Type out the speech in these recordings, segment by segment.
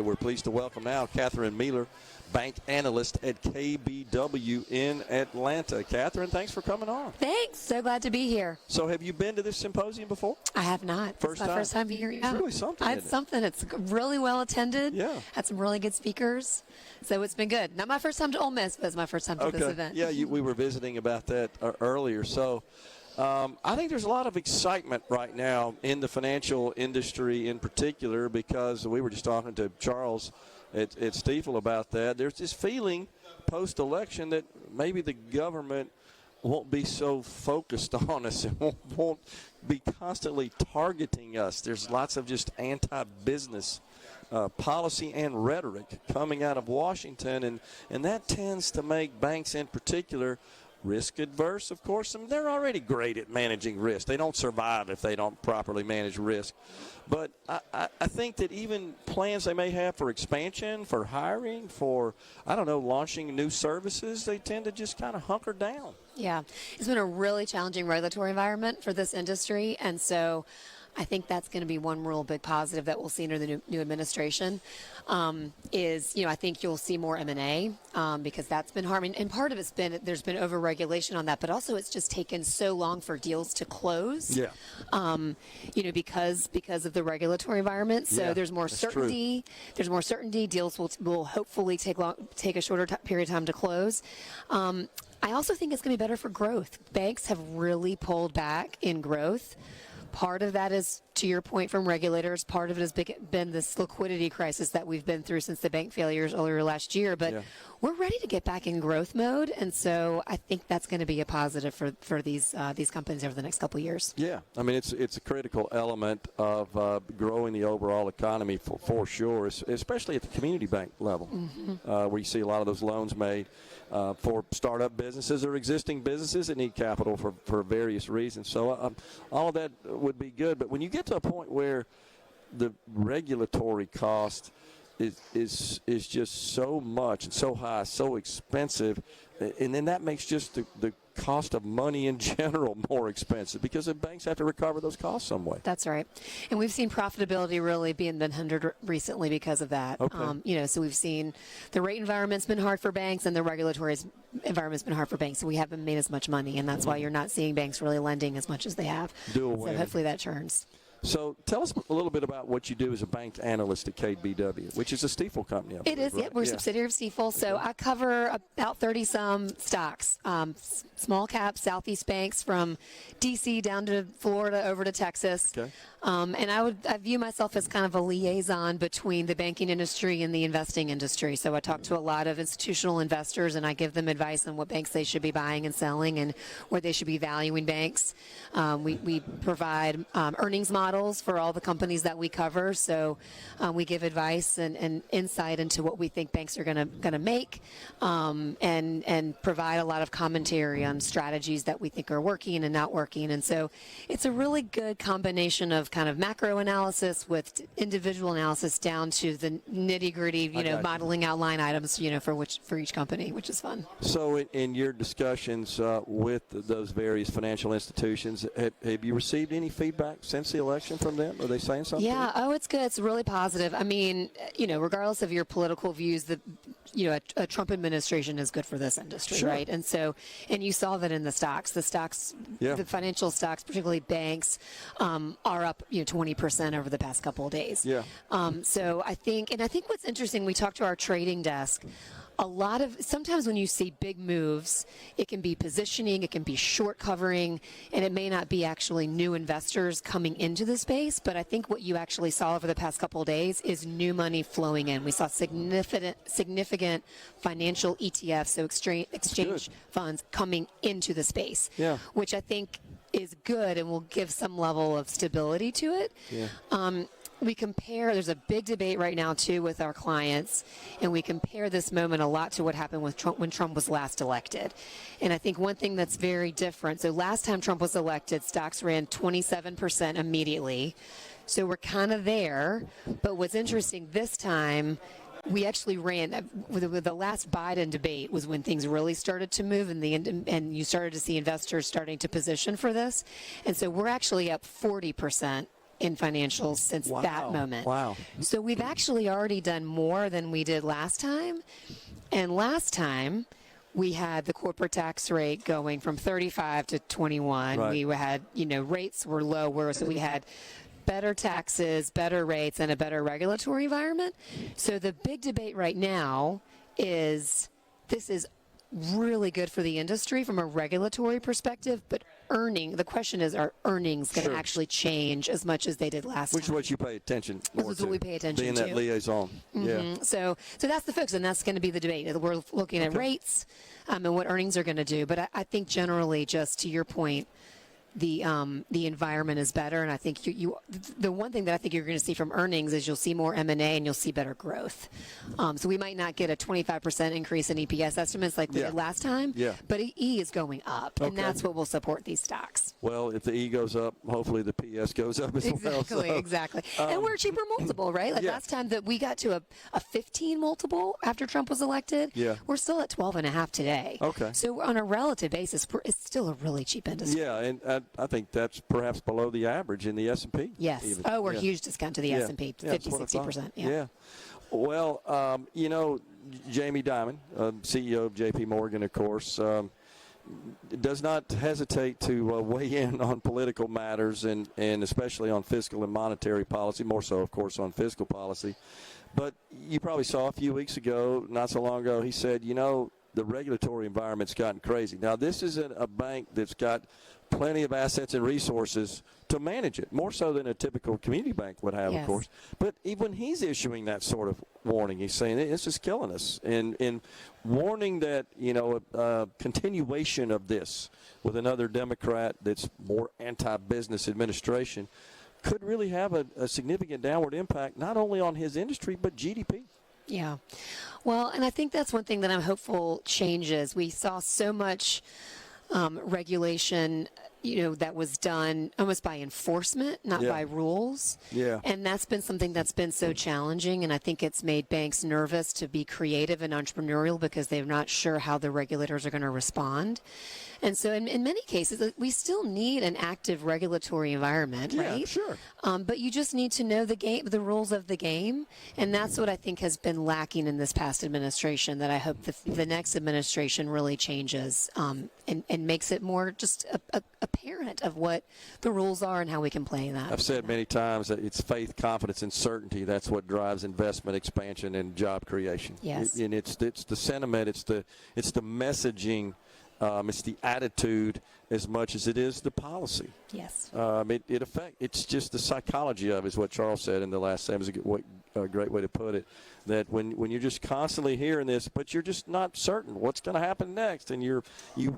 We're pleased to welcome now Catherine Mealor, bank analyst at KBW in Atlanta. Catherine, thanks for coming on. Thanks. So glad to be here. So have you been to this symposium before? I have not. First it's my time? first time here. Yeah. It's really something. It's something. It's really well attended. Yeah. Had some really good speakers. So it's been good. Not my first time to Ole Miss, but it's my first time to this event. Yeah, we were visiting about that earlier. So I think there's a lot of excitement right now in the financial industry in particular, because we were just talking to Charles at Stifel about that. There's this feeling post-election that maybe the government won't be so focused on us and won't be constantly targeting us. There's lots of just anti-business policy and rhetoric coming out of Washington, and that tends to make banks in particular risk adverse, of course. I mean, they're already great at managing risk. They don't survive if they don't properly manage risk. But I think that even plans they may have for expansion, for hiring, for, launching new services, they tend to just kind of hunker down. Yeah. It's been a really challenging regulatory environment for this industry, and so I think that's going to be one real big positive that we'll see under the new administration. I think you'll see more M&A because that's been harming. And part of it's been there's been over-regulation on that, but also it's just taken so long for deals to close. Yeah. Because of the regulatory environment. So there's more certainty. True. There's more certainty. Deals will hopefully take a shorter period of time to close. I also think it's going to be better for growth. Banks have really pulled back in growth. Part of that is, to your point, from regulators. Part of it has been this liquidity crisis that we've been through since the bank failures earlier last year. But we're ready to get back in growth mode, and so I think that's going to be a positive for these companies over the next couple of years. Yeah, I mean it's a critical element of growing the overall economy for sure, especially at the community bank level, where you see a lot of those loans made for startup businesses or existing businesses that need capital for various reasons. So all of that would be good. But when you get to a point where the regulatory cost is just so much and so high, so expensive, and then that makes just the cost of money in general more expensive because the banks have to recover those costs some way. That's right. And we've seen profitability really being hindered recently because of that. Okay. So we've seen the rate environment's been hard for banks and the regulatory environment's been hard for banks. So we haven't made as much money, and that's why you're not seeing banks really lending as much as they have. So hopefully that turns. So tell us a little bit about what you do as a bank analyst at KBW, which is a Stifel company. It is, right? We're a subsidiary of Stifel. So I cover about 30-some stocks, small cap Southeast banks from D.C. down to Florida over to Texas. Okay. And I view myself as kind of a liaison between the banking industry and the investing industry. So I talk to a lot of institutional investors, and I give them advice on what banks they should be buying and selling and where they should be valuing banks. We provide earnings models for all the companies that we cover. So we give advice and insight into what we think banks are going to make, and provide a lot of commentary on strategies that we think are working and not working. And so it's a really good combination of kind of macro analysis with individual analysis down to the nitty-gritty, modeling out line items, for each company, which is fun. So in your discussions with those various financial institutions, have you received any feedback since the election from them? Are they saying something? Yeah. Oh, it's good. It's really positive. I mean, regardless of your political views, a Trump administration is good for this industry, sure. Right? And so, and you saw that in the stocks. The financial stocks, particularly banks, are up 20% over the past couple of days. Yeah. So I think what's interesting, we talked to our trading desk. Sometimes when you see big moves, it can be positioning, it can be short covering, and it may not be actually new investors coming into the space. But I think what you actually saw over the past couple of days is new money flowing in. We saw significant financial ETFs, so exchange funds coming into the space, which I think is good and will give some level of stability to it. Yeah. We compare, there's a big debate right now, too, with our clients, and we compare this moment a lot to what happened with Trump when Trump was last elected. And I think one thing that's very different, so last time Trump was elected, stocks ran 27% immediately. So we're kind of there. But what's interesting this time, we actually ran with the last Biden debate was when things really started to move, and you started to see investors starting to position for this. And so we're actually up 40% in financials since that moment. Wow. So we've actually already done more than we did last time. And last time, we had the corporate tax rate going from 35 to 21. Right. We had, rates were lower, so we had better taxes, better rates, and a better regulatory environment. So the big debate right now is this is really good for the industry from a regulatory perspective, but the question is, are earnings going to actually change as much as they did last time? Which is what you pay attention more to. This is what we pay attention to. Being that liaison. Mm-hmm. Yeah. So that's the focus, and that's going to be the debate. We're looking at rates and what earnings are going to do. But I think generally, just to your point, the environment is better, and I think the one thing that I think you're going to see from earnings is you'll see more M&A and you'll see better growth. So we might not get a 25% increase in EPS estimates like we did last time, but E is going up, and that's what will support these stocks. Well, if the E goes up, hopefully the PS goes up as well. So, exactly. And we're a cheaper multiple, right? Like last time that we got to a 15 multiple after Trump was elected, we're still at 12.5 today. Okay. So on a relative basis, it's still a really cheap industry. Yeah, and I think that's perhaps below the average in the S&P. Yes. Even. Oh, we're a huge discount to the S&P, 50, 60%. Yeah. Well, Jamie Dimon, CEO of J.P. Morgan, of course, does not hesitate to weigh in on political matters and especially on fiscal and monetary policy, more so, of course, on fiscal policy. But you probably saw a few weeks ago, not so long ago, he said, the regulatory environment's gotten crazy. Now, this isn't a bank that's got plenty of assets and resources to manage it, more so than a typical community bank would have, of course. But even when he's issuing that sort of warning, he's saying it's just killing us. And warning that, a continuation of this with another Democrat that's more anti-business administration could really have a significant downward impact, not only on his industry, but GDP. Yeah. Well, and I think that's one thing that I'm hopeful changes. We saw so much regulation, that was done almost by enforcement, not by rules. Yeah. And that's been something that's been so challenging, and I think it's made banks nervous to be creative and entrepreneurial because they're not sure how the regulators are going to respond. And so in many cases, we still need an active regulatory environment, right? Yeah, sure. But you just need to know the rules of the game, and that's what I think has been lacking in this past administration, that I hope the next administration really changes and makes it more just apparent of what the rules are and how we can play that. I've said many times that it's faith, confidence, and certainty. That's what drives investment, expansion, and job creation. Yes. And it's the sentiment, it's the messaging. It's the attitude as much as it is the policy. Yes. It's just the psychology of it, is what Charles said in the last segment. It was a great way to put it, that when you're just constantly hearing this, but you're just not certain what's going to happen next, and you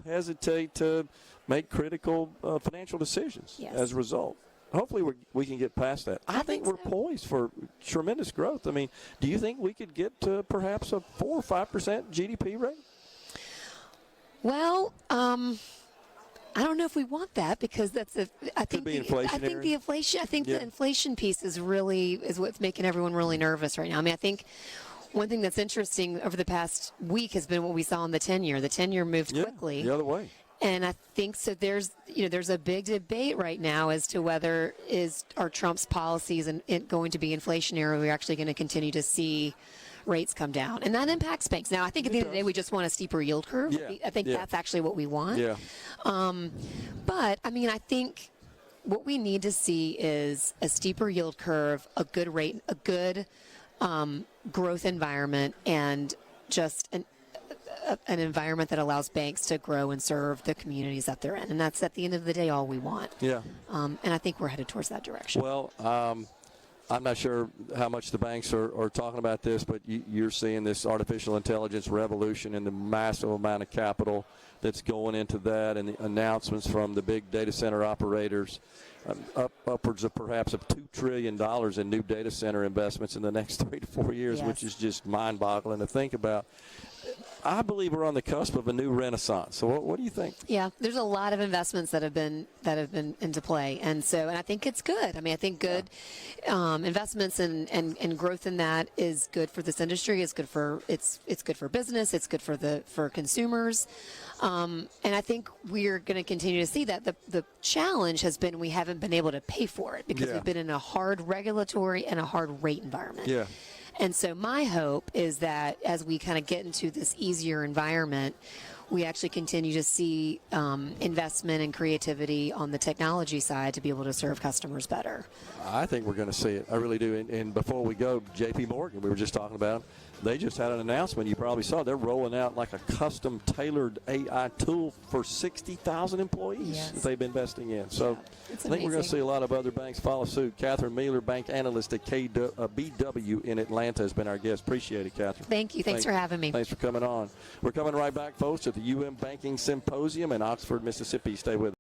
hesitate to make critical financial decisions as a result. Hopefully we can get past that. I think we're poised for tremendous growth. I mean, do you think we could get to perhaps a 4 or 5% GDP rate? Well, I don't know if we want that, because I think the inflation piece is what's making everyone really nervous right now. I mean, I think one thing that's interesting over the past week has been what we saw in the 10-year. The 10-year moved quickly the other way. And I think so. There's a big debate right now as to whether are Trump's policies going to be inflationary, or we're actually going to continue to see rates come down, and that impacts banks. Now, I think at the end of the day, we just want a steeper yield curve. Yeah. I think that's actually what we want. Yeah. But I mean, I think what we need to see is a steeper yield curve, a good rate, a good growth environment, and just an environment that allows banks to grow and serve the communities that they're in. And that's, at the end of the day, all we want. Yeah. And I think we're headed towards that direction. Well, I'm not sure how much the banks are talking about this, but you're seeing this artificial intelligence revolution and the massive amount of capital that's going into that, and the announcements from the big data center operators, upwards of perhaps of $2 trillion in new data center investments in the next 3 to 4 years, which is just mind-boggling to think about. I believe we're on the cusp of a new renaissance. So what do you think? Yeah, there's a lot of investments that have been into play, and I think it's good. I mean, I think good investments and growth in that is good for this industry. It's good for good for business. It's good for consumers, and I think we're going to continue to see that. The challenge has been we haven't been able to pay for it because we've been in a hard regulatory and a hard rate environment. Yeah. And so my hope is that as we kind of get into this easier environment, we actually continue to see investment and creativity on the technology side to be able to serve customers better. I think we're going to see it. I really do. And before we go, J.P. Morgan, we were just talking about them. They just had an announcement. You probably saw they're rolling out like a custom tailored AI tool for 60,000 employees that they've been investing in. So I think we're going to see a lot of other banks follow suit. Catherine Mealor, bank analyst at KBW in Atlanta, has been our guest. Appreciate it, Catherine. Thank you. Thanks for having me. Thanks for coming on. We're coming right back, folks, at the UM Banking Symposium in Oxford, Mississippi. Stay with us.